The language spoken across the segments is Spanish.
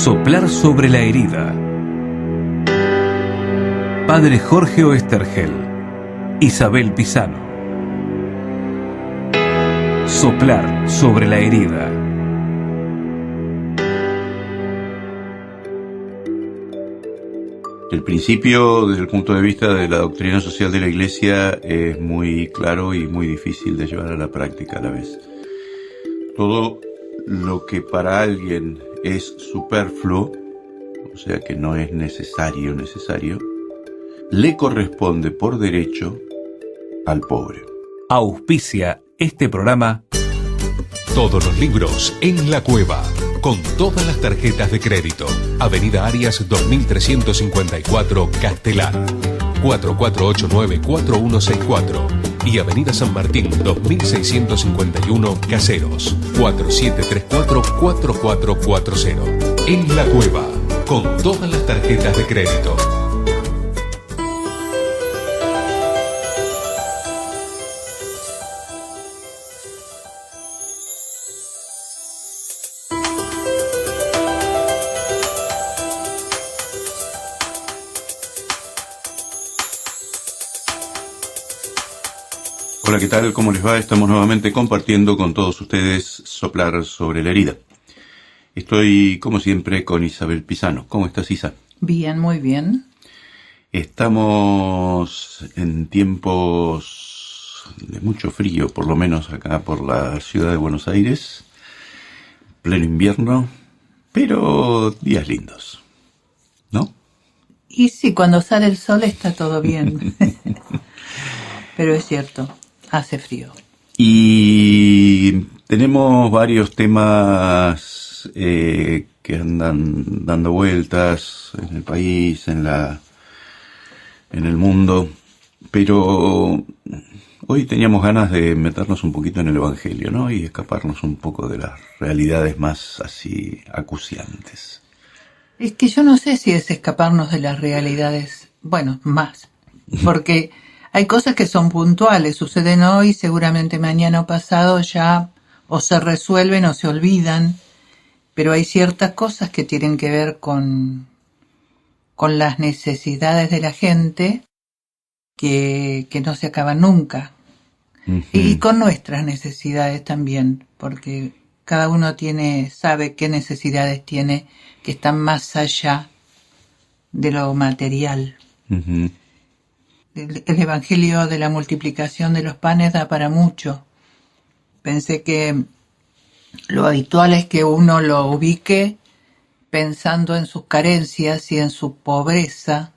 Soplar sobre la herida. Padre Jorge Oesterhel, Isabel Pisano. Soplar sobre la herida. El principio, desde el punto de vista de la doctrina social de la Iglesia, es muy claro y muy difícil de llevar a la práctica a la vez. Todo lo que para alguien es superfluo, o sea que no es necesario, le corresponde por derecho al pobre. Auspicia este programa. Todos los libros en La Cueva, con todas las tarjetas de crédito. Avenida Arias 2354, Castelar. 4489-4164. Y Avenida San Martín 2651, Caseros. 4734-4440. En La Cueva, con todas las tarjetas de crédito. Hola, ¿qué tal? ¿Cómo les va? Estamos nuevamente compartiendo con todos ustedes Soplar sobre la herida. Estoy, como siempre, con Isabel Pisano. ¿Cómo estás, Isa? Bien, muy bien. Estamos en tiempos de mucho frío, por lo menos acá por la ciudad de Buenos Aires. Pleno invierno, pero días lindos, ¿no? Y sí, cuando sale el sol está todo bien. Pero es cierto, hace frío. Y tenemos varios temas que andan dando vueltas en el país, en el mundo, pero hoy teníamos ganas de meternos un poquito en el Evangelio, ¿no? Y escaparnos un poco de las realidades más así acuciantes. Es que yo no sé si es escaparnos de las realidades, bueno, más, porque hay cosas que son puntuales, suceden hoy, seguramente mañana o pasado ya o se resuelven o se olvidan, pero hay ciertas cosas que tienen que ver con las necesidades de la gente que no se acaban nunca. Uh-huh. Y con nuestras necesidades también, porque cada uno sabe qué necesidades tiene que están más allá de lo material. Uh-huh. El Evangelio de la multiplicación de los panes da para mucho. Pensé que lo habitual es que uno lo ubique pensando en sus carencias y en su pobreza,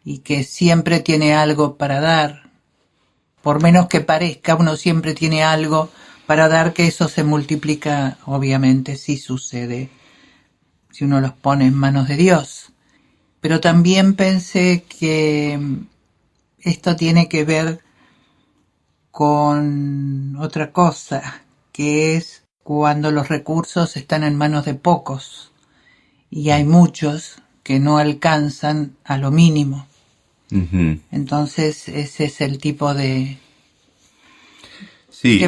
y que siempre tiene algo para dar. Por menos que parezca, uno siempre tiene algo para dar, que eso se multiplica, obviamente, sí sucede, si uno los pone en manos de Dios. Pero también pensé que esto tiene que ver con otra cosa, que es cuando los recursos están en manos de pocos y hay muchos que no alcanzan a lo mínimo. Uh-huh. Entonces ese es el tipo de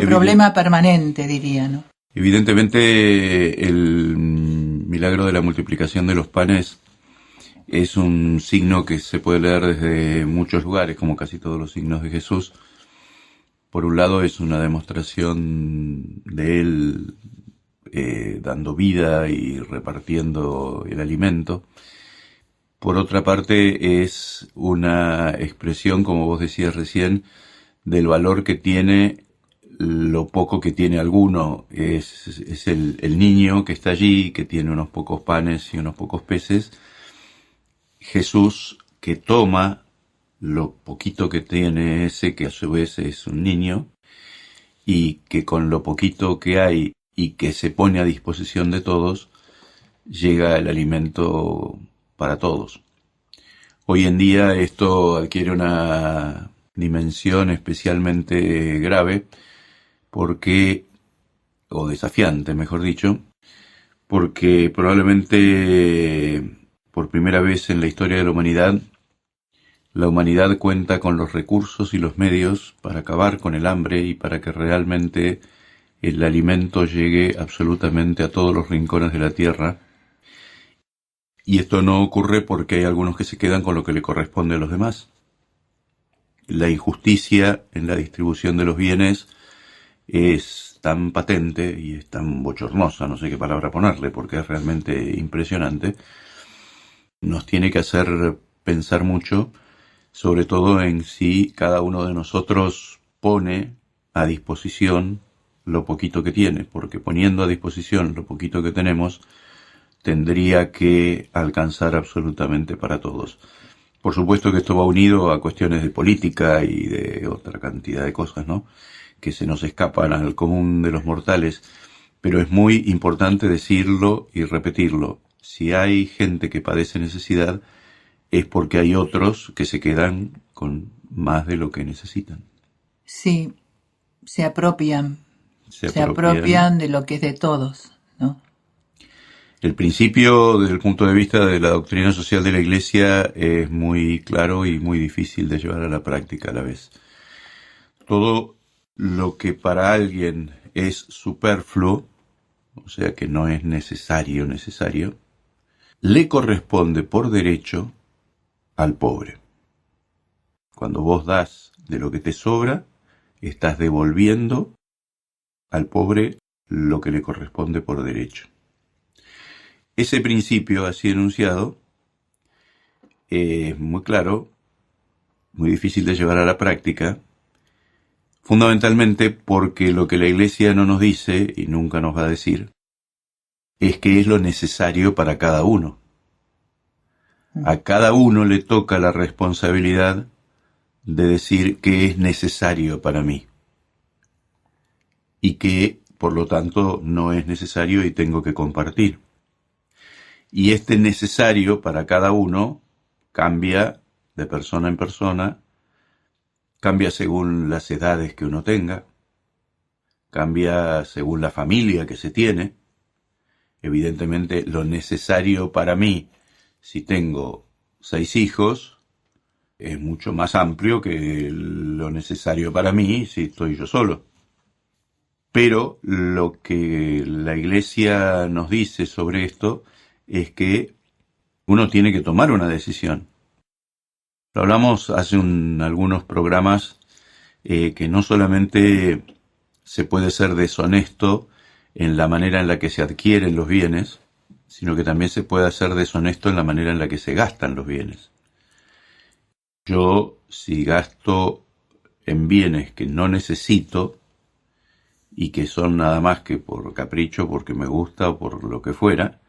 problema permanente, diría, ¿no? Evidentemente el milagro de la multiplicación de los panes es un signo que se puede leer desde muchos lugares, como casi todos los signos de Jesús. Por un lado es una demostración de Él dando vida y repartiendo el alimento. Por otra parte es una expresión, como vos decías recién, del valor que tiene lo poco que tiene alguno. Es el niño que está allí, que tiene unos pocos panes y unos pocos peces. Jesús, que toma lo poquito que tiene ese, que a su vez es un niño, y que con lo poquito que hay y que se pone a disposición de todos, llega el alimento para todos. Hoy en día esto adquiere una dimensión especialmente grave, o desafiante, mejor dicho, porque probablemente por primera vez en la historia de la humanidad cuenta con los recursos y los medios para acabar con el hambre y para que realmente el alimento llegue absolutamente a todos los rincones de la tierra, Y esto no ocurre porque hay algunos que se quedan con lo que le corresponde a los demás. La injusticia en la distribución de los bienes es tan patente y es tan bochornosa, no sé qué palabra ponerle, porque es realmente impresionante. Nos tiene que hacer pensar mucho, sobre todo en si cada uno de nosotros pone a disposición lo poquito que tiene, porque poniendo a disposición lo poquito que tenemos, tendría que alcanzar absolutamente para todos. Por supuesto que esto va unido a cuestiones de política y de otra cantidad de cosas, ¿no?, que se nos escapan al común de los mortales, pero es muy importante decirlo y repetirlo. Si hay gente que padece necesidad, es porque hay otros que se quedan con más de lo que necesitan. Sí, se apropian de lo que es de todos, ¿no? El principio, desde el punto de vista de la doctrina social de la Iglesia, es muy claro y muy difícil de llevar a la práctica a la vez. Todo lo que para alguien es superfluo, o sea que no es necesario, le corresponde por derecho al pobre. Cuando vos das de lo que te sobra, estás devolviendo al pobre lo que le corresponde por derecho. Ese principio así enunciado es muy claro, muy difícil de llevar a la práctica, fundamentalmente porque lo que la Iglesia no nos dice y nunca nos va a decir es que es lo necesario para cada uno. A cada uno le toca la responsabilidad de decir qué es necesario para mí y qué, por lo tanto, no es necesario y tengo que compartir. Y este necesario para cada uno cambia de persona en persona, cambia según las edades que uno tenga, cambia según la familia que se tiene. Evidentemente, lo necesario para mí, si tengo 6 hijos, es mucho más amplio que lo necesario para mí si estoy yo solo. Pero lo que la Iglesia nos dice sobre esto es que uno tiene que tomar una decisión. Lo hablamos hace algunos programas, que no solamente se puede ser deshonesto en la manera en la que se adquieren los bienes, sino que también se puede ser deshonesto en la manera en la que se gastan los bienes. Yo, si gasto en bienes que no necesito y que son nada más que por capricho, porque me gusta o por lo que fuera,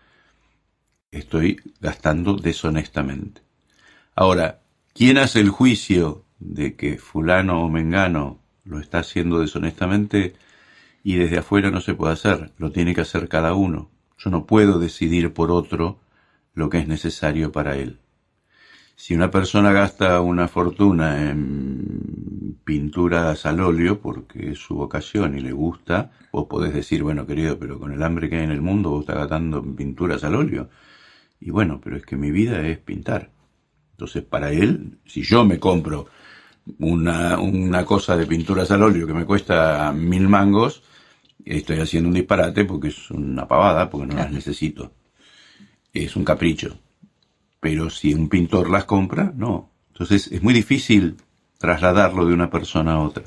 estoy gastando deshonestamente. Ahora, ¿quién hace el juicio de que fulano o mengano lo está haciendo deshonestamente? Y desde afuera no se puede hacer, lo tiene que hacer cada uno. Yo no puedo decidir por otro lo que es necesario para él. Si una persona gasta una fortuna en pinturas al óleo porque es su vocación y le gusta, vos podés decir, bueno, querido, pero con el hambre que hay en el mundo vos estás gastando en pinturas al óleo. Y bueno, pero es que mi vida es pintar. Entonces, para él, si yo me compro una cosa de pinturas al óleo que me cuesta 1000 mangos, estoy haciendo un disparate porque es una pavada, porque no las necesito. Es un capricho. Pero si un pintor las compra, no. Entonces es muy difícil trasladarlo de una persona a otra.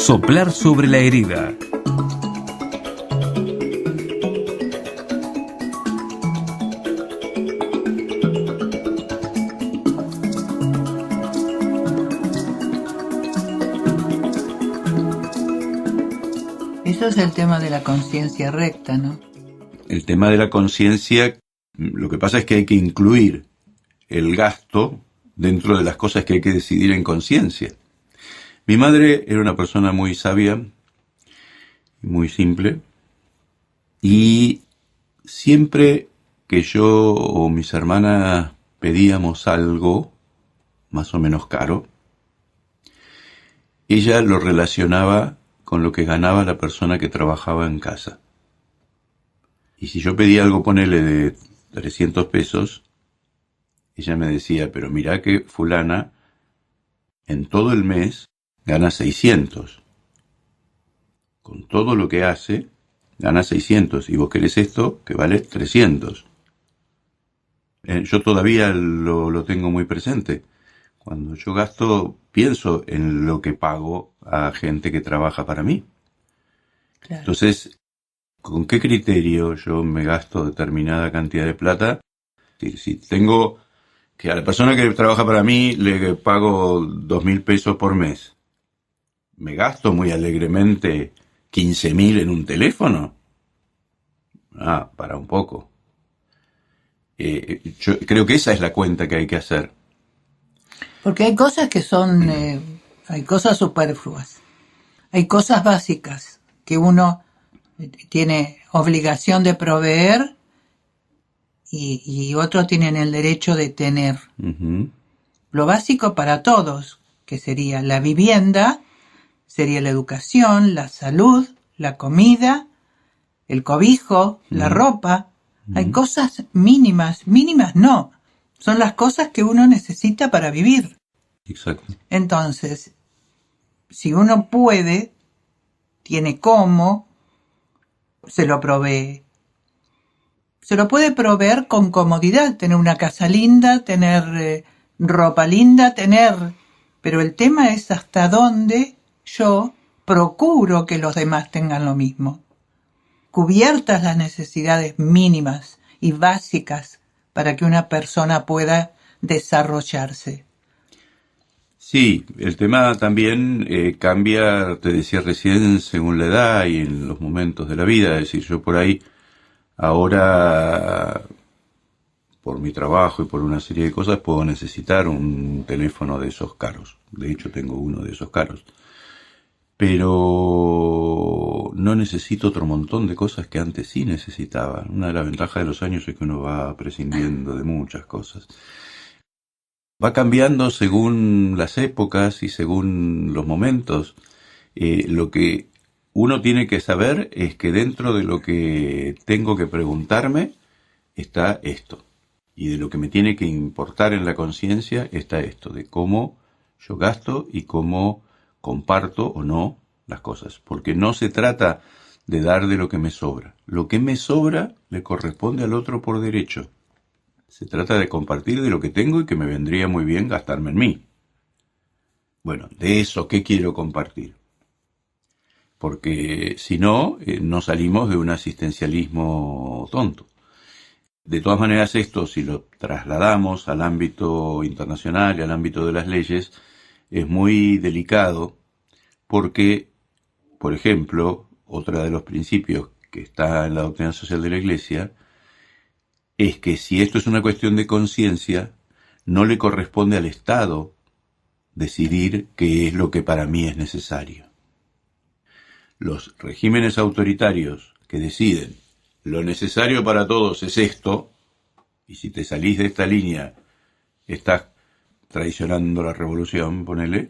Soplar sobre la herida. Eso es el tema de la conciencia recta, ¿no? El tema de la conciencia, lo que pasa es que hay que incluir el gasto dentro de las cosas que hay que decidir en conciencia. Mi madre era una persona muy sabia, muy simple, y siempre que yo o mis hermanas pedíamos algo más o menos caro, ella lo relacionaba con lo que ganaba la persona que trabajaba en casa. Y si yo pedía algo, ponele de 300 pesos, ella me decía, pero mirá que fulana en todo el mes gana 600. Con todo lo que hace, gana 600. Y vos querés esto que vale 300. Yo todavía lo tengo muy presente. Cuando yo gasto, pienso en lo que pago a gente que trabaja para mí. Claro. Entonces, ¿con qué criterio yo me gasto determinada cantidad de plata? Si tengo que a la persona que trabaja para mí le pago 2.000 pesos por mes, ¿me gasto muy alegremente 15.000 en un teléfono? Para un poco. Yo creo que esa es la cuenta que hay que hacer. Porque hay cosas que son, hay cosas superfluas, hay cosas básicas que uno tiene obligación de proveer y otros tienen el derecho de tener. Uh-huh. Lo básico para todos, que sería la vivienda, sería la educación, la salud, la comida, el cobijo, la ropa. Hay cosas mínimas no, son las cosas que uno necesita para vivir. Exacto. Entonces, si uno puede, tiene cómo, se lo provee. Se lo puede proveer con comodidad, tener una casa linda, tener ropa linda, pero el tema es hasta dónde yo procuro que los demás tengan lo mismo. Cubiertas las necesidades mínimas y básicas para que una persona pueda desarrollarse. Sí, el tema también cambia, te decía recién, según la edad y en los momentos de la vida. Es decir, yo por ahí, ahora, por mi trabajo y por una serie de cosas, puedo necesitar un teléfono de esos caros. De hecho, tengo uno de esos caros. Pero no necesito otro montón de cosas que antes sí necesitaba. Una de las ventajas de los años es que uno va prescindiendo de muchas cosas. Va cambiando según las épocas y según los momentos. Lo que uno tiene que saber es que dentro de lo que tengo que preguntarme está esto. Y de lo que me tiene que importar en la conciencia está esto, de cómo yo gasto y cómo comparto o no las cosas. Porque no se trata de dar de lo que me sobra. Lo que me sobra le corresponde al otro por derecho. Se trata de compartir de lo que tengo y que me vendría muy bien gastarme en mí. Bueno, de eso, ¿qué quiero compartir? Porque si no, no salimos de un asistencialismo tonto. De todas maneras, esto, si lo trasladamos al ámbito internacional y al ámbito de las leyes, es muy delicado porque, por ejemplo, otro de los principios que está en la doctrina social de la Iglesia es que si esto es una cuestión de conciencia, no le corresponde al Estado decidir qué es lo que para mí es necesario. Los regímenes autoritarios que deciden lo necesario para todos es esto, y si te salís de esta línea estás traicionando la revolución, ponele,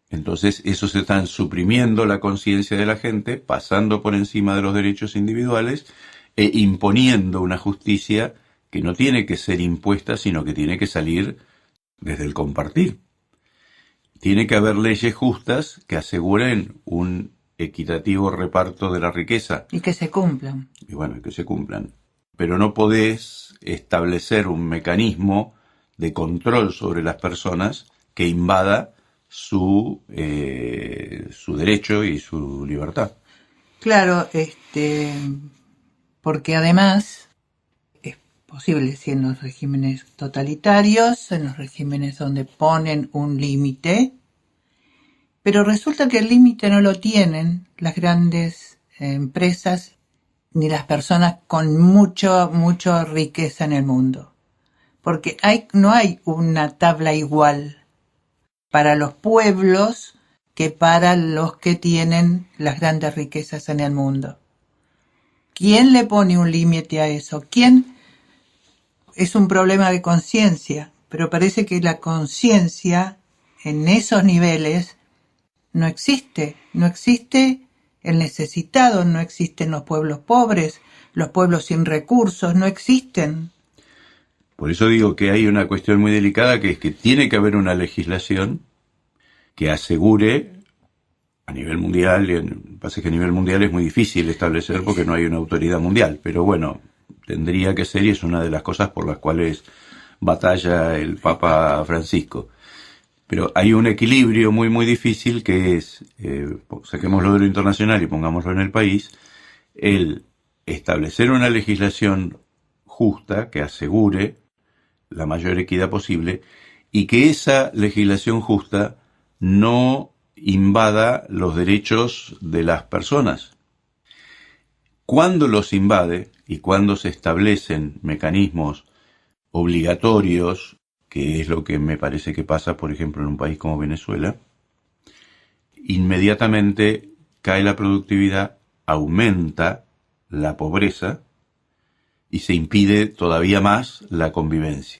entonces esos están suprimiendo la conciencia de la gente, pasando por encima de los derechos individuales e imponiendo una justicia que no tiene que ser impuesta, sino que tiene que salir desde el compartir. Tiene que haber leyes justas que aseguren un equitativo reparto de la riqueza. Y que se cumplan. Y bueno, que se cumplan. Pero no podés establecer un mecanismo de control sobre las personas que invada su derecho y su libertad. Claro, porque además es posible, si en los regímenes totalitarios, en los regímenes donde ponen un límite, pero resulta que el límite no lo tienen las grandes empresas ni las personas con mucha riqueza en el mundo. Porque no hay una tabla igual para los pueblos que para los que tienen las grandes riquezas en el mundo. ¿Quién le pone un límite a eso? ¿Quién? Es un problema de conciencia, pero parece que la conciencia en esos niveles no existe. No existe el necesitado, no existen los pueblos pobres, los pueblos sin recursos, no existen. Por eso digo que hay una cuestión muy delicada, que es que tiene que haber una legislación que asegure a nivel mundial, lo que pasa es que a nivel mundial es muy difícil establecer porque no hay una autoridad mundial, pero bueno, tendría que ser, y es una de las cosas por las cuales batalla el Papa Francisco. Pero hay un equilibrio muy muy difícil que es, saquémoslo de lo internacional y pongámoslo en el país, el establecer una legislación justa que asegure la mayor equidad posible y que esa legislación justa no invada los derechos de las personas. Cuando los invade y cuando se establecen mecanismos obligatorios, que es lo que me parece que pasa, por ejemplo, en un país como Venezuela, inmediatamente cae la productividad, aumenta la pobreza y se impide todavía más la convivencia.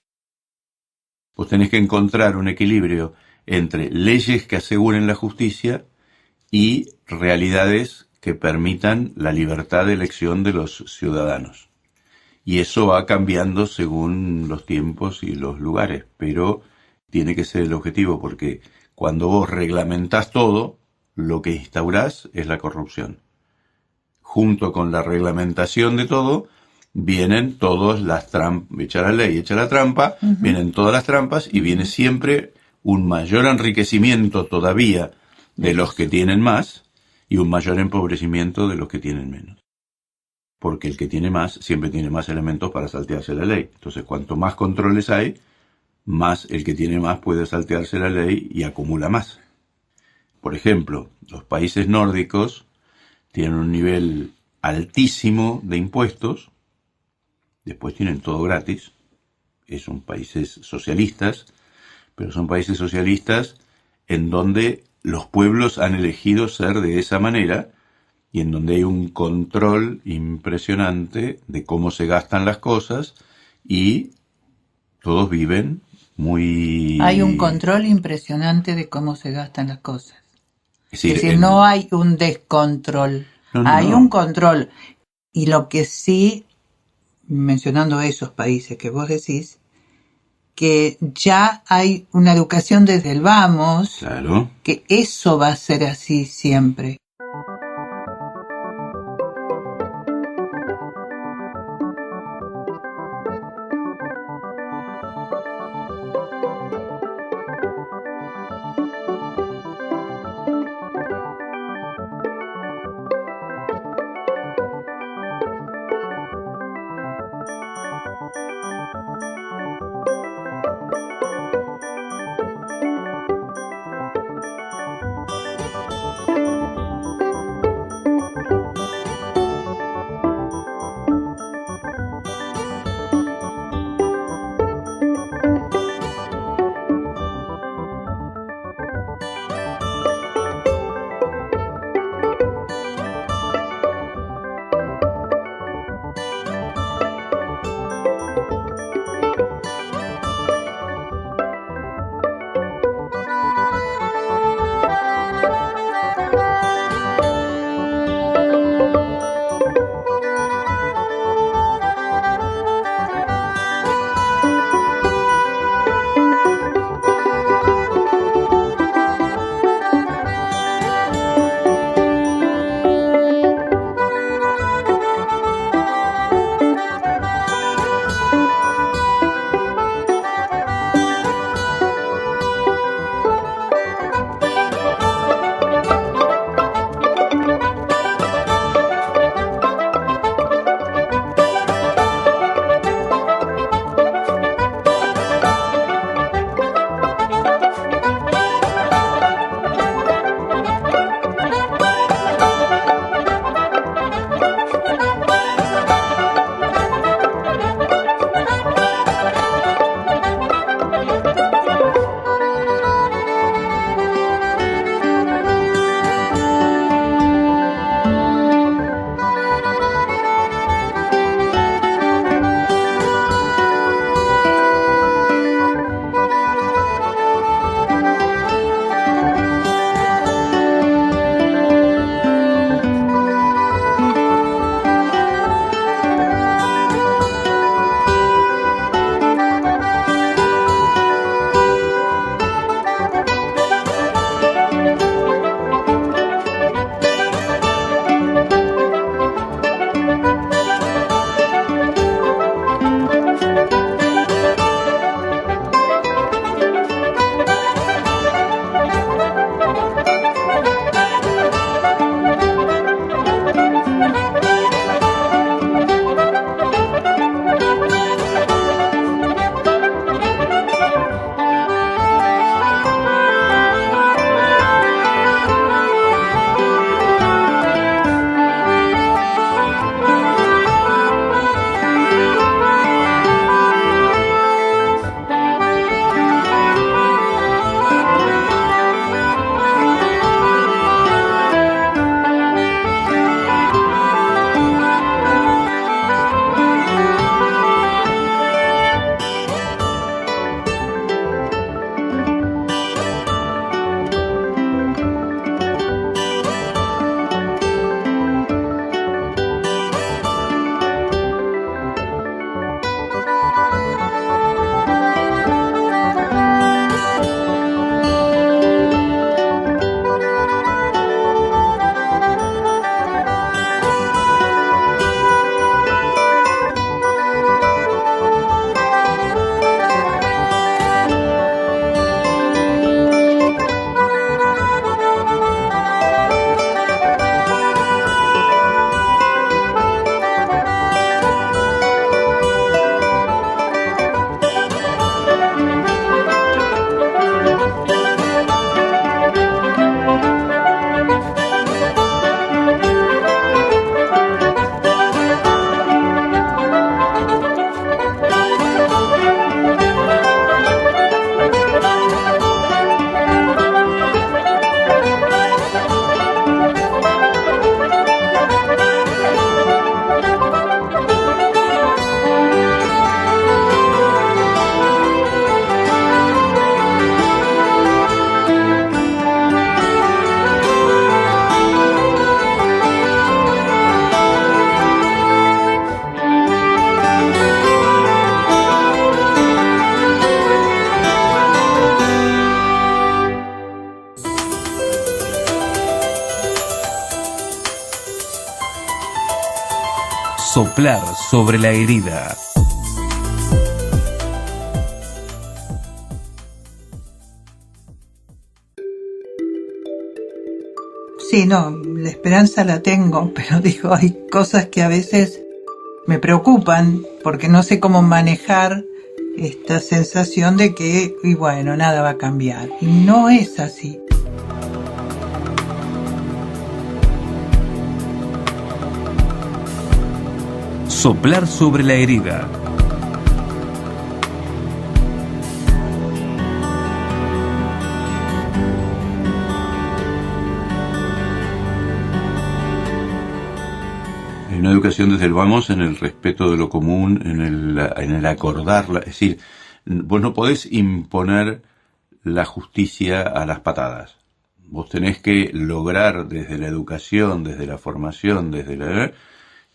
Vos tenés que encontrar un equilibrio entre leyes que aseguren la justicia y realidades que permitan la libertad de elección de los ciudadanos. Y eso va cambiando según los tiempos y los lugares, pero tiene que ser el objetivo, porque cuando vos reglamentás todo, lo que instaurás es la corrupción. Junto con la reglamentación de todo, vienen todas las trampas, echa la ley, echa la trampa, vienen todas las trampas y viene siempre un mayor enriquecimiento todavía de los que tienen más y un mayor empobrecimiento de los que tienen menos. Porque el que tiene más siempre tiene más elementos para saltearse la ley. Entonces, cuanto más controles hay, más el que tiene más puede saltearse la ley y acumula más. Por ejemplo, los países nórdicos tienen un nivel altísimo de impuestos, después tienen todo gratis, son países socialistas, pero son países socialistas en donde los pueblos han elegido ser de esa manera y en donde hay un control impresionante de cómo se gastan las cosas y todos viven muy... Hay un control impresionante de cómo se gastan las cosas. Es decir, no hay un descontrol, hay un control. Y lo que sí, mencionando esos países que vos decís, que ya hay una educación desde el vamos, claro, que eso va a ser así siempre. Soplar sobre la herida. Sí, no, la esperanza la tengo, pero digo, hay cosas que a veces me preocupan porque no sé cómo manejar esta sensación de que, y bueno, nada va a cambiar. Y no es así. Soplar sobre la herida. Una educación desde el vamos en el respeto de lo común, en el acordarla. Es decir, vos no podés imponer la justicia a las patadas. Vos tenés que lograr desde la educación, desde la formación,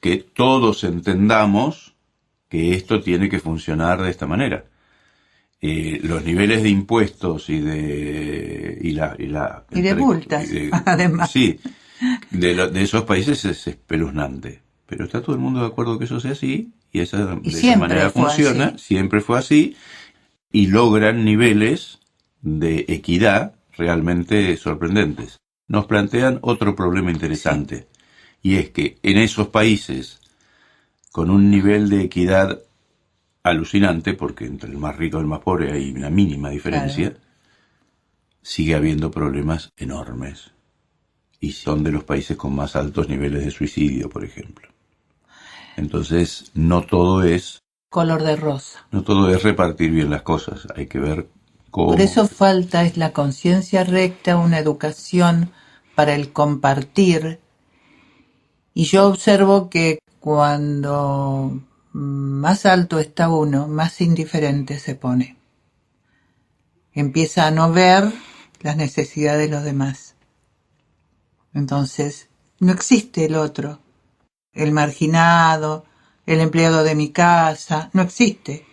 que todos entendamos que esto tiene que funcionar de esta manera. Los niveles de impuestos y de multas, además. Sí, de esos países es espeluznante. Pero está todo el mundo de acuerdo que eso sea así, y de esa manera funciona, siempre fue así, y logran niveles de equidad realmente sorprendentes. Nos plantean otro problema interesante, y es que en esos países, con un nivel de equidad alucinante, porque entre el más rico y el más pobre hay una mínima diferencia, sigue habiendo problemas enormes. Y son de los países con más altos niveles de suicidio, por ejemplo. Entonces, no todo es color de rosa. No todo es repartir bien las cosas, hay que ver cómo. Por eso falta es la conciencia recta, una educación para el compartir. Y yo observo que cuando más alto está uno, más indiferente se pone. Empieza a no ver las necesidades de los demás. Entonces, no existe el otro, el marginado, el empleado de mi casa, no existe.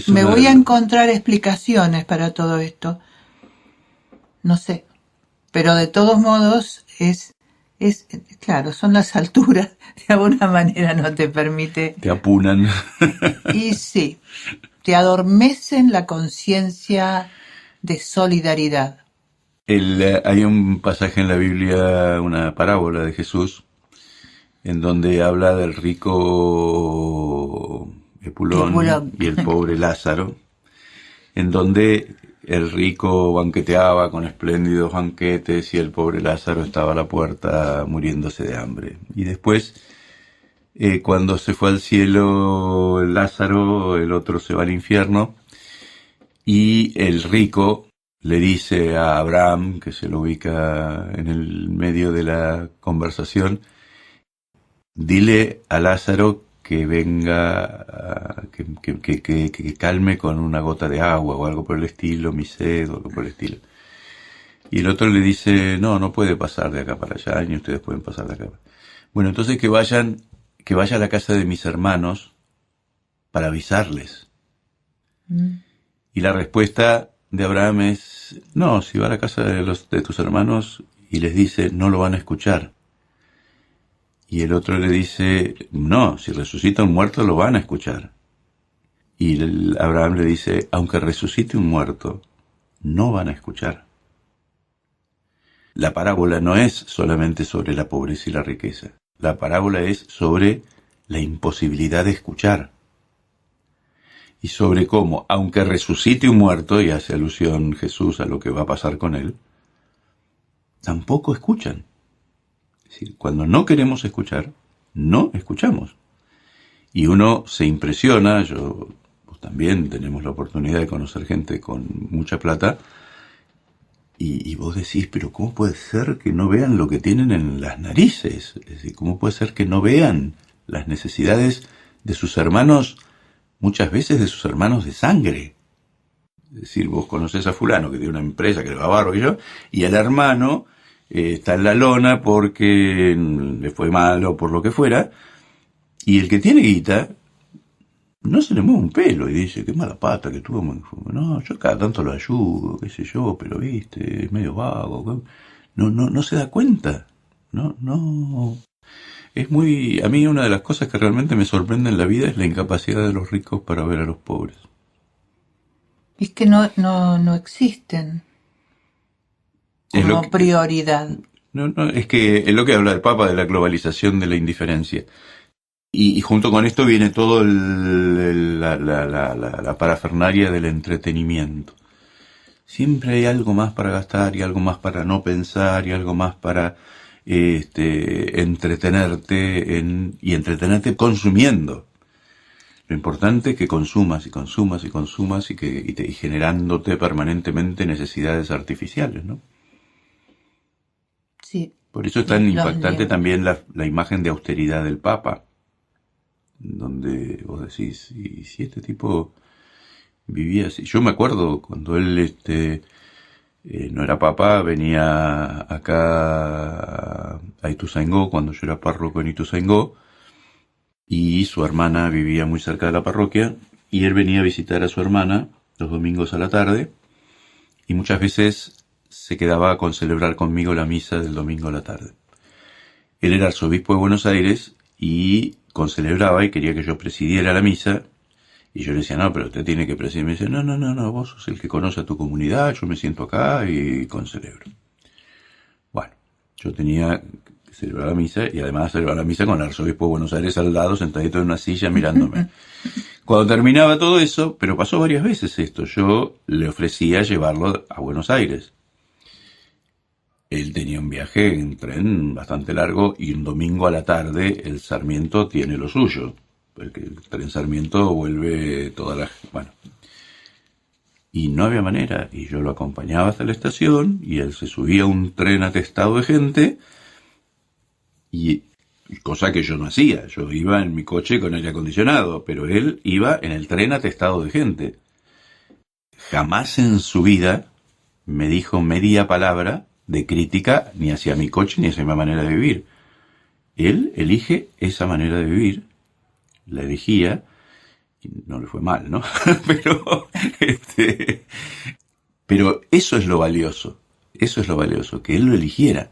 Me voy a encontrar explicaciones para todo esto, no sé, pero de todos modos es claro, son las alturas, de alguna manera no te permite. Te apunan. Y sí, te adormecen la conciencia de solidaridad. Hay un pasaje en la Biblia, una parábola de Jesús, en donde habla del rico Epulón y el pobre Lázaro, en donde el rico banqueteaba con espléndidos banquetes y el pobre Lázaro estaba a la puerta muriéndose de hambre. Y después, cuando se fue al cielo Lázaro, el otro se va al infierno, y el rico le dice a Abraham, que se lo ubica en el medio de la conversación, dile a Lázaro que venga, que calme con una gota de agua o algo por el estilo, mi sed o algo por el estilo. Y el otro le dice, no puede pasar de acá para allá, ni ustedes pueden pasar de acá. Bueno, entonces que vaya a la casa de mis hermanos para avisarles. Y la respuesta de Abraham es, no, si va a la casa de tus hermanos y les dice, no lo van a escuchar. Y el otro le dice, no, si resucita un muerto lo van a escuchar. Y Abraham le dice, aunque resucite un muerto, no van a escuchar. La parábola no es solamente sobre la pobreza y la riqueza. La parábola es sobre la imposibilidad de escuchar. Y sobre cómo, aunque resucite un muerto, y hace alusión Jesús a lo que va a pasar con él, tampoco escuchan. Es decir, cuando no queremos escuchar, no escuchamos. Y uno se impresiona, pues también tenemos la oportunidad de conocer gente con mucha plata, y vos decís, pero ¿cómo puede ser que no vean lo que tienen en las narices? Es decir, ¿cómo puede ser que no vean las necesidades de sus hermanos, muchas veces de sus hermanos de sangre? Es decir, vos conocés a fulano que tiene una empresa que le va bárbaro y el hermano está en la lona porque le fue mal o por lo que fuera, y el que tiene guita no se le mueve un pelo y dice, qué mala pata que tuvo. No, yo cada tanto lo ayudo, qué sé yo, pero viste, es medio vago. No se da cuenta. No. A mí una de las cosas que realmente me sorprende en la vida es la incapacidad de los ricos para ver a los pobres. Es que no existen Es lo como que- prioridad. No, es que es lo que habla el Papa de la globalización de la indiferencia. Y junto con esto viene todo la parafernalia del entretenimiento. Siempre hay algo más para gastar y algo más para no pensar y algo más para entretenerte y entretenerte consumiendo. Lo importante es que consumas y consumas y consumas y generándote permanentemente necesidades artificiales, ¿no? Sí. Por eso es tan Los impactante libros. también la imagen de austeridad del Papa, donde vos decís, y si este tipo vivía así. Yo me acuerdo cuando él no era Papa, venía acá a Ituzaingó, cuando yo era párroco en Ituzaingó, y su hermana vivía muy cerca de la parroquia, y él venía a visitar a su hermana los domingos a la tarde, y muchas veces se quedaba con celebrar conmigo la misa del domingo a la tarde. Él era arzobispo de Buenos Aires y concelebraba y quería que yo presidiera la misa, y yo le decía, no, pero usted tiene que presidir. Me dice, no, vos sos el que conoce a tu comunidad, yo me siento acá y concelebro. Bueno, yo tenía que celebrar la misa y además celebrar la misa con el arzobispo de Buenos Aires al lado, sentadito en una silla mirándome. Cuando terminaba todo eso, pero pasó varias veces esto, yo le ofrecía llevarlo a Buenos Aires. Él tenía un viaje en tren bastante largo y un domingo a la tarde el Sarmiento tiene lo suyo, porque el tren Sarmiento vuelve todas las... Bueno, y no había manera, y yo lo acompañaba hasta la estación y él se subía a un tren atestado de gente, y cosa que yo no hacía. Yo iba en mi coche con aire acondicionado, pero él iba en el tren atestado de gente. Jamás en su vida me dijo media palabra de crítica ni hacia mi coche ni hacia mi manera de vivir. Él elige esa manera de vivir, la elegía, y no le fue mal, ¿no? pero eso es lo valioso, que él lo eligiera.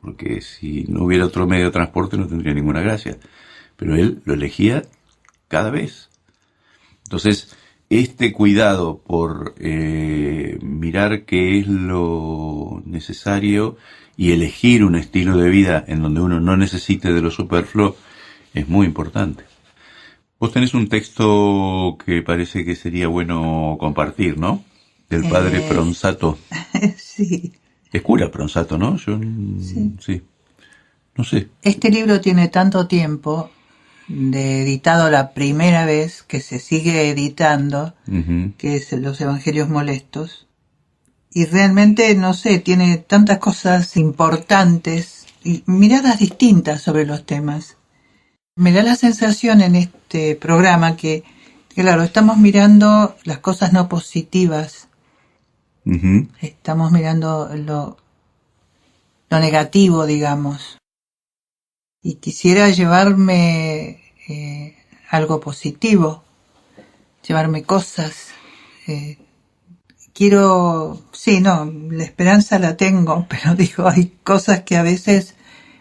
Porque si no hubiera otro medio de transporte no tendría ninguna gracia. Pero él lo elegía cada vez. Entonces, este cuidado por mirar qué es lo necesario y elegir un estilo de vida en donde uno no necesite de lo superfluo es muy importante. Vos tenés un texto que parece que sería bueno compartir, ¿no? Del padre Pronsato. Sí. Es cura Pronsato, ¿no? Yo sí. No sé. Este libro tiene tanto tiempo de editado la primera vez que se sigue editando, que es Los Evangelios Molestos. Y realmente, no sé, tiene tantas cosas importantes y miradas distintas sobre los temas. Me da la sensación en este programa que claro, estamos mirando las cosas no positivas. Estamos mirando lo negativo, digamos. Y quisiera llevarme algo positivo, llevarme cosas. La esperanza la tengo, pero digo, hay cosas que a veces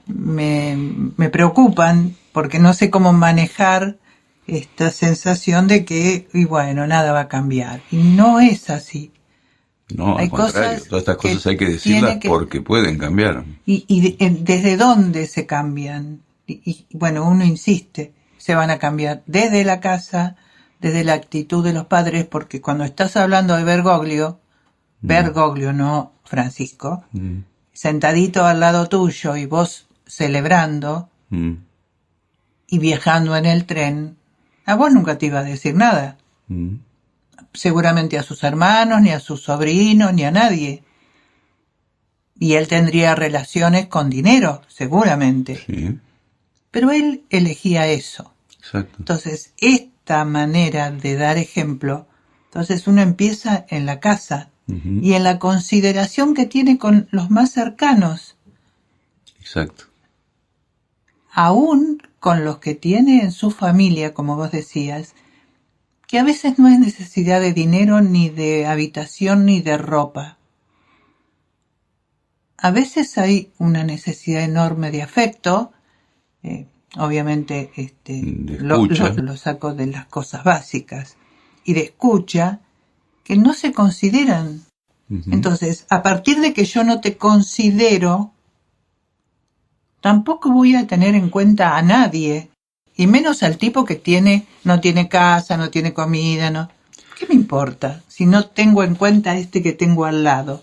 me preocupan porque no sé cómo manejar esta sensación de que, y bueno, nada va a cambiar. Y no es así. No, Hay al contrario, cosas todas estas cosas que hay que decirlas tiene que- porque pueden cambiar. Y desde dónde se cambian. Y bueno, uno insiste, se van a cambiar desde la casa, desde la actitud de los padres, porque cuando estás hablando de Bergoglio, no Francisco, sentadito al lado tuyo y vos celebrando y viajando en el tren, a vos nunca te iba a decir nada. Seguramente a sus hermanos, ni a sus sobrinos, ni a nadie. Y él tendría relaciones con dinero, seguramente. Sí, Pero él elegía eso. exacto. Entonces, esta manera de dar ejemplo, entonces uno empieza en la casa y en la consideración que tiene con los más cercanos, Exacto. aún con los que tiene en su familia, como vos decías, que a veces no es necesidad de dinero, ni de habitación, ni de ropa. A veces hay una necesidad enorme de afecto obviamente De lo escucha. saco de las cosas básicas, y de escucha, que no se consideran. Ujú. Entonces, a partir de que yo no te considero, tampoco voy a tener en cuenta a nadie, y menos al tipo que no tiene casa, no tiene comida, no. ¿Qué me importa si no tengo en cuenta a este que tengo al lado?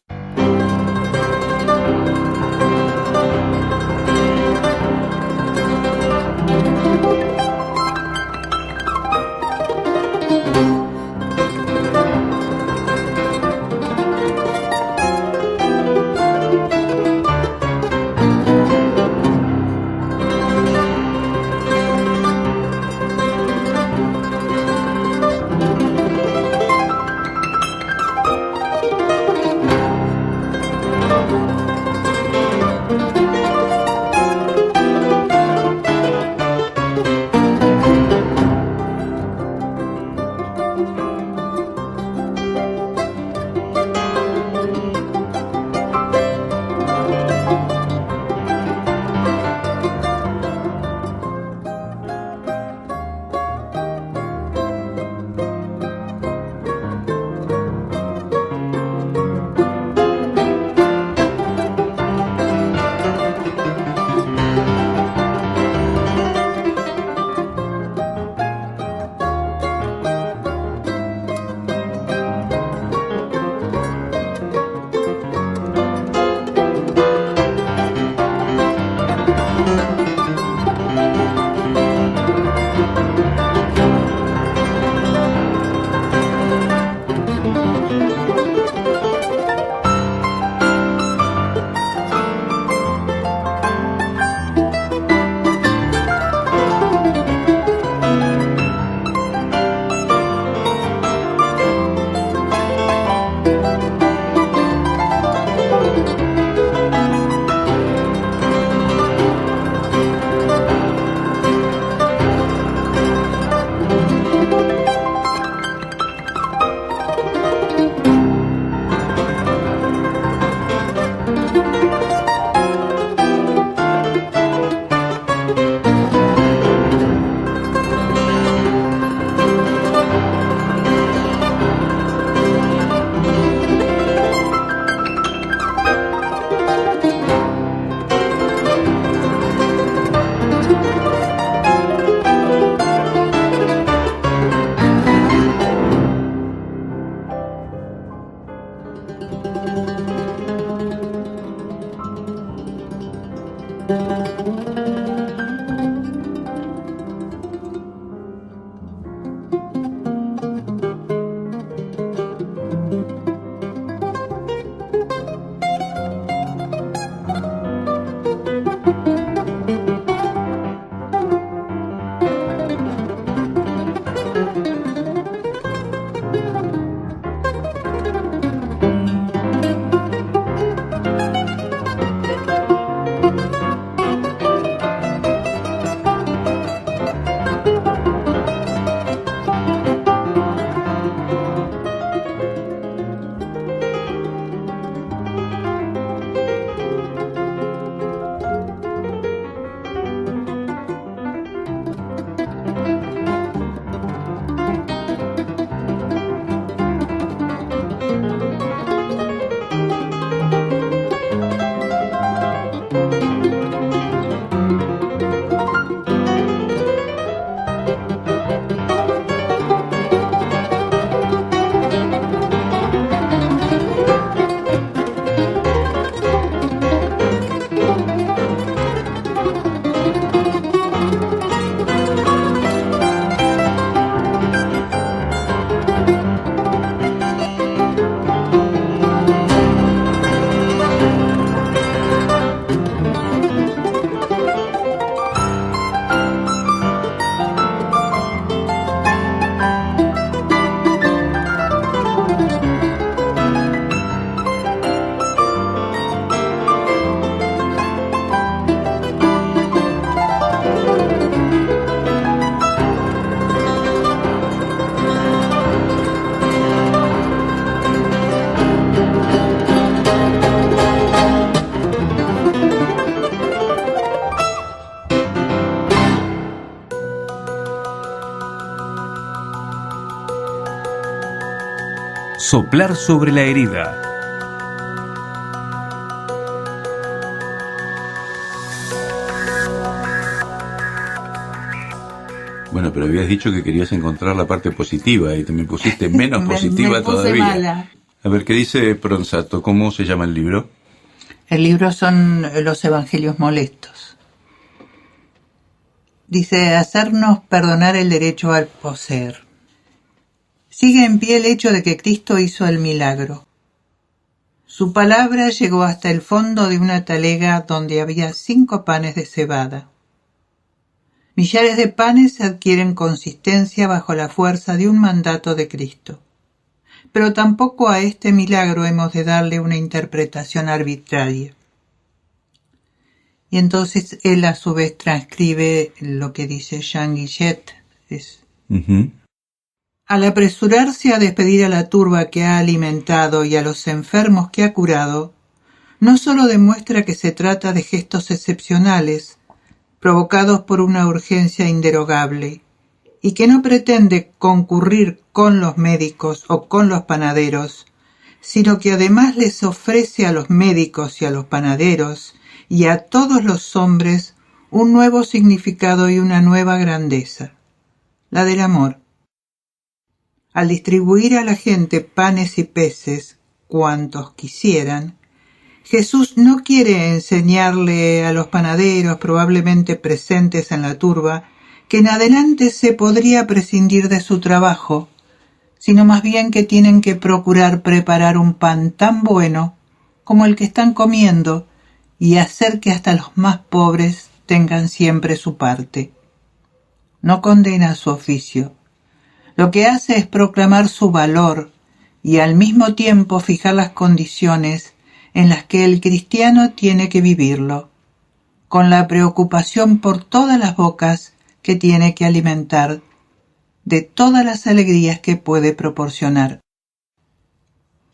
Soplar sobre la herida. Bueno, pero habías dicho que querías encontrar la parte positiva y te me pusiste menos positiva me puse todavía. mala. A ver, ¿qué dice Pronsato? ¿Cómo se llama el libro? El libro son los Evangelios molestos. Dice, hacernos perdonar el derecho al poseer. Sigue en pie el hecho de que Cristo hizo el milagro. Su palabra llegó hasta el fondo de una talega donde había 5 panes de cebada. Millares de panes adquieren consistencia bajo la fuerza de un mandato de Cristo. Pero tampoco a este milagro hemos de darle una interpretación arbitraria. Y entonces él a su vez transcribe lo que dice Jean Guillet. Al apresurarse a despedir a la turba que ha alimentado y a los enfermos que ha curado, no solo demuestra que se trata de gestos excepcionales, provocados por una urgencia inderogable, y que no pretende concurrir con los médicos o con los panaderos, sino que además les ofrece a los médicos y a los panaderos y a todos los hombres un nuevo significado y una nueva grandeza, la del amor. Al distribuir a la gente panes y peces, cuantos quisieran, Jesús no quiere enseñarle a los panaderos probablemente presentes en la turba que en adelante se podría prescindir de su trabajo, sino más bien que tienen que procurar preparar un pan tan bueno como el que están comiendo y hacer que hasta los más pobres tengan siempre su parte. No condena su oficio. Lo que hace es proclamar su valor y al mismo tiempo fijar las condiciones en las que el cristiano tiene que vivirlo, con la preocupación por todas las bocas que tiene que alimentar, de todas las alegrías que puede proporcionar.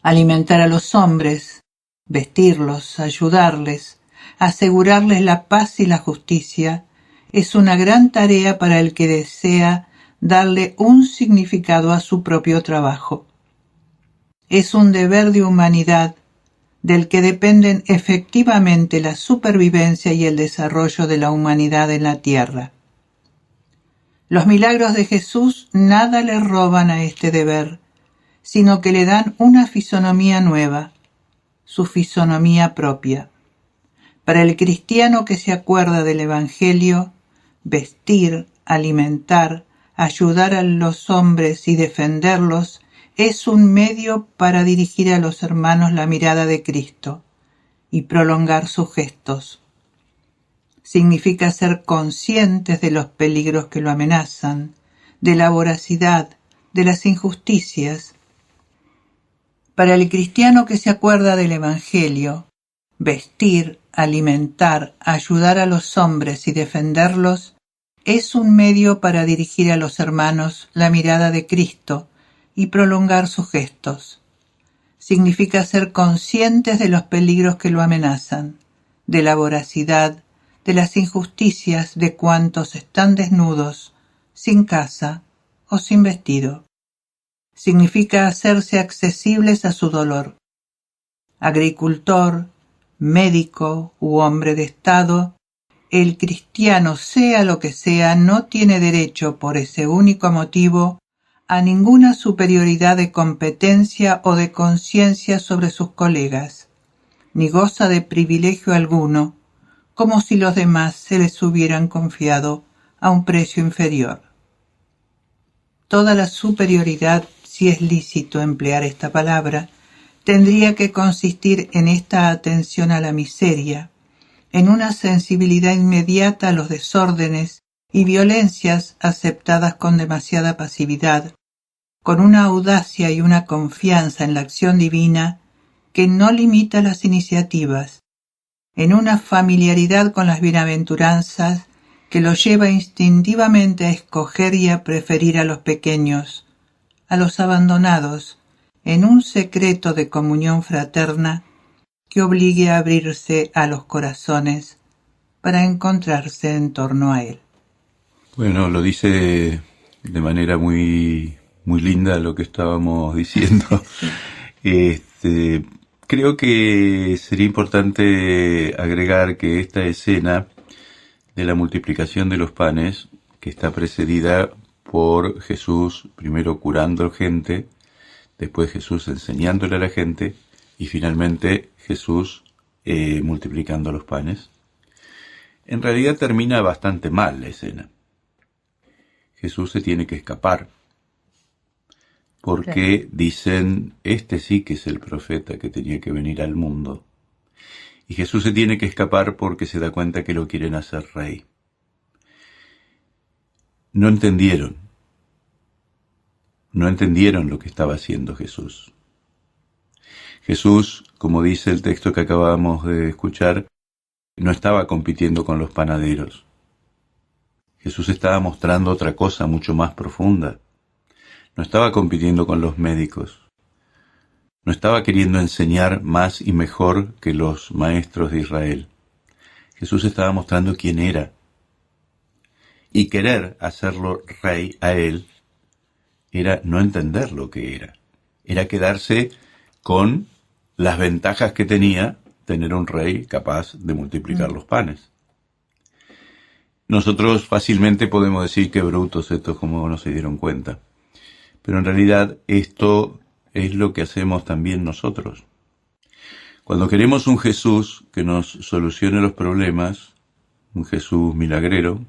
Alimentar a los hombres, vestirlos, ayudarles, asegurarles la paz y la justicia, es una gran tarea para el que desea darle un significado a su propio trabajo. Es un deber de humanidad del que dependen efectivamente la supervivencia y el desarrollo de la humanidad en la tierra. Los milagros de Jesús nada le roban a este deber, sino que le dan una fisonomía nueva, su fisonomía propia. Para el cristiano que se acuerda del Evangelio, vestir, alimentar, ayudar a los hombres y defenderlos es un medio para dirigir a los hermanos la mirada de Cristo y prolongar sus gestos. Significa ser conscientes de los peligros que lo amenazan, de la voracidad, de las injusticias. Para el cristiano que se acuerda del Evangelio, vestir, alimentar, ayudar a los hombres y defenderlos es un medio para dirigir a los hermanos la mirada de Cristo y prolongar sus gestos. Significa ser conscientes de los peligros que lo amenazan, de la voracidad, de las injusticias de cuantos están desnudos, sin casa o sin vestido. Significa hacerse accesibles a su dolor. Agricultor, médico u hombre de Estado, el cristiano, sea lo que sea, no tiene derecho por ese único motivo a ninguna superioridad de competencia o de conciencia sobre sus colegas, ni goza de privilegio alguno, como si los demás se les hubieran confiado a un precio inferior. Toda la superioridad, si es lícito emplear esta palabra, tendría que consistir en esta atención a la miseria, en una sensibilidad inmediata a los desórdenes y violencias aceptadas con demasiada pasividad, con una audacia y una confianza en la acción divina que no limita las iniciativas, en una familiaridad con las bienaventuranzas que lo lleva instintivamente a escoger y a preferir a los pequeños, a los abandonados, en un secreto de comunión fraterna que obligue a abrirse a los corazones para encontrarse en torno a él. Bueno, lo dice de manera muy muy linda lo que estábamos diciendo. Creo que sería importante agregar que esta escena de la multiplicación de los panes, que está precedida por Jesús primero curando gente, después Jesús enseñándole a la gente y finalmente Jesús multiplicando los panes, en realidad termina bastante mal la escena. Jesús se tiene que escapar porque dicen, este sí que es el profeta que tenía que venir al mundo. Y Jesús se tiene que escapar porque se da cuenta que lo quieren hacer rey. No entendieron lo que estaba haciendo Jesús. Jesús, como dice el texto que acabamos de escuchar, no estaba compitiendo con los panaderos. Jesús estaba mostrando otra cosa mucho más profunda. No estaba compitiendo con los médicos. No estaba queriendo enseñar más y mejor que los maestros de Israel. Jesús estaba mostrando quién era. Y querer hacerlo rey a él era no entender lo que era. Era quedarse con las ventajas que tenía tener un rey capaz de multiplicar los panes. Nosotros fácilmente podemos decir que brutos estos, como no se dieron cuenta. Pero en realidad esto es lo que hacemos también nosotros. Cuando queremos un Jesús que nos solucione los problemas, un Jesús milagrero,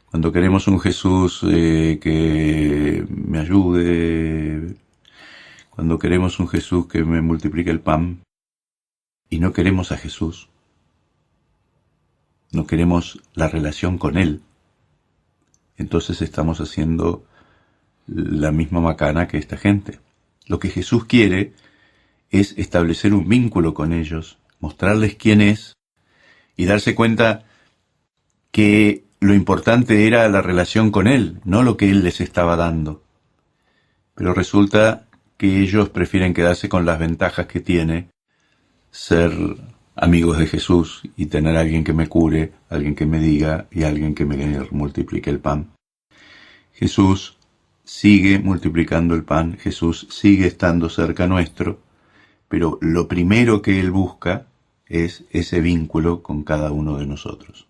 cuando queremos un Jesús que me ayude, cuando queremos un Jesús que me multiplique el pan, y no queremos a Jesús, no queremos la relación con Él, entonces estamos haciendo la misma macana que esta gente. Lo que Jesús quiere es establecer un vínculo con ellos, mostrarles quién es y darse cuenta que lo importante era la relación con Él, no lo que Él les estaba dando. Pero resulta que ellos prefieren quedarse con las ventajas que tiene ser amigos de Jesús y tener a alguien que me cure, alguien que me diga y alguien que me multiplique el pan. Jesús sigue multiplicando el pan, Jesús sigue estando cerca nuestro, pero lo primero que Él busca es ese vínculo con cada uno de nosotros.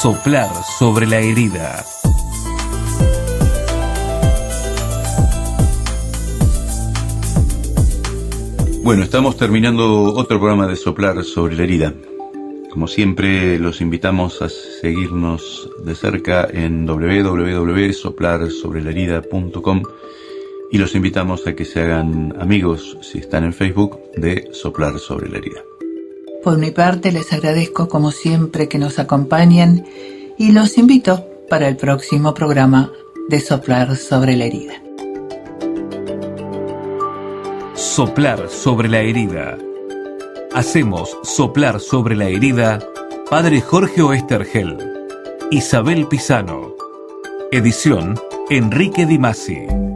Soplar sobre la herida. Bueno, estamos terminando otro programa de Soplar sobre la herida. Como siempre, los invitamos a seguirnos de cerca en www.soplarsobrelarherida.com y los invitamos a que se hagan amigos, si están en Facebook, de Soplar sobre la herida. Por mi parte, les agradezco como siempre que nos acompañen y los invito para el próximo programa de Soplar sobre la herida. Soplar sobre la herida. Hacemos soplar sobre la herida Padre Jorge Oesterhel, Isabel Pisano. Edición Enrique Di Masi.